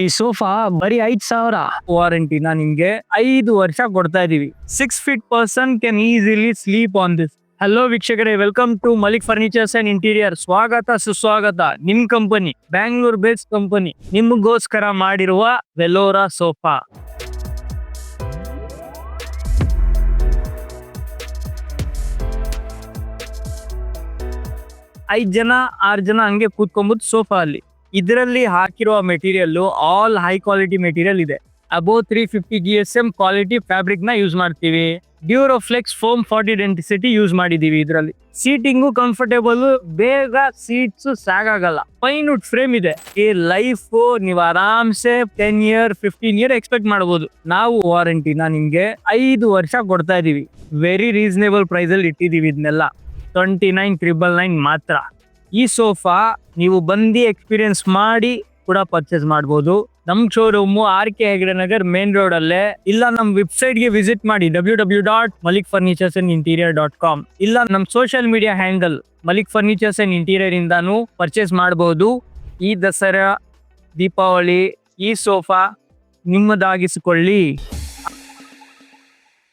ಈ ಸೋಫಾ ಬರೀ 5,000 ವಾರಂಟಿನ ನಿಮ್ಗೆ 5 ವರ್ಷ ಕೊಡ್ತಾ ಇದೀವಿ. 6 feet person can easily sleep on this. Hello ವೀಕ್ಷಕರೇ, welcome to Malik furnitures and interior. ಸ್ವಾಗತ ಸುಸ್ವಾಗತ. ನಿಮ್ ಕಂಪನಿ, ಬ್ಯಾಂಗ್ಳೂರ್ ಬೇಸ್ಡ್ ಕಂಪನಿ, ನಿಮಗೋಸ್ಕರ ಮಾಡಿರುವ ವೆಲೋರಾ ಸೋಫಾ. ಐದು ಜನ 6 ಜನ ಹಂಗೆ ಕೂತ್ಕೊಂಬೋದು ಸೋಫಾ ಅಲ್ಲಿ. ಇದರಲ್ಲಿ ಹಾಕಿರುವ material all high quality material ಇದೆ. ಅಬೌವ್ 350 GSM ಕ್ವಾಲಿಟಿ ಫ್ಯಾಬ್ರಿಕ್ ನ ಯೂಸ್ ಮಾಡ್ತೀವಿ. ಡ್ಯೂರೋಫ್ಲೆಕ್ಸ್ ಫೋಮ್ 40 ಡೆನ್ಸಿಟಿ ಯೂಸ್ ಮಾಡಿದೀವಿ. ಇದರಲ್ಲಿ ಸೀಟಿಂಗು ಕಂಫರ್ಟೇಬಲ್, ಬೇಗ ಸೀಟ್ಸ್ ಸಾಕಾಗಲ್ಲ. ಫೈನ್ ವುಡ್ ಫ್ರೇಮ್ ಇದೆ. ಈ ಲೈಫ್ ನೀವು ಆರಾಮ್ಸೆ 10 year 15 year ಎಕ್ಸ್ಪೆಕ್ಟ್ ಮಾಡಬಹುದು. ನಾವು ವಾರಂಟಿನ ನಿಮ್ಗೆ 5 ವರ್ಷ ಕೊಡ್ತಾ ಇದೀವಿ. ವೆರಿ ರೀಸನೇಬಲ್ ಪ್ರೈಸ್ ಅಲ್ಲಿ ಇಟ್ಟಿದೀವಿ. ಇದನ್ನೆಲ್ಲ 29,999 ಮಾತ್ರ. ಈ ಸೋಫಾ ನೀವು ಬಂದು ಎಕ್ಸ್ಪೀರಿಯನ್ಸ್ ಮಾಡಿ ಕೂಡ ಪರ್ಚೇಸ್ ಮಾಡಬಹುದು. ನಮ್ showroom RK Hegde Nagar main road ಅಲ್ಲೇ, ಇಲ್ಲ ನಮ್ ವೆಬ್ಸೈಟ್ ಗೆ ವಿಸಿಟ್ ಮಾಡಿ www.malikfurnituresanడింterior.com, ಇಲ್ಲ ನಮ್ social media handle Malik furnitures and interior ಇಂದಾನು ಪರ್ಚೇಸ್ ಮಾಡಬಹುದು. ಈ ದಸರಾ, ದೀಪಾವಳಿ ಈ ಸೋಫಾ ನಿಮ್ಮದಾಗಿಸಿಕೊಳ್ಳಿ.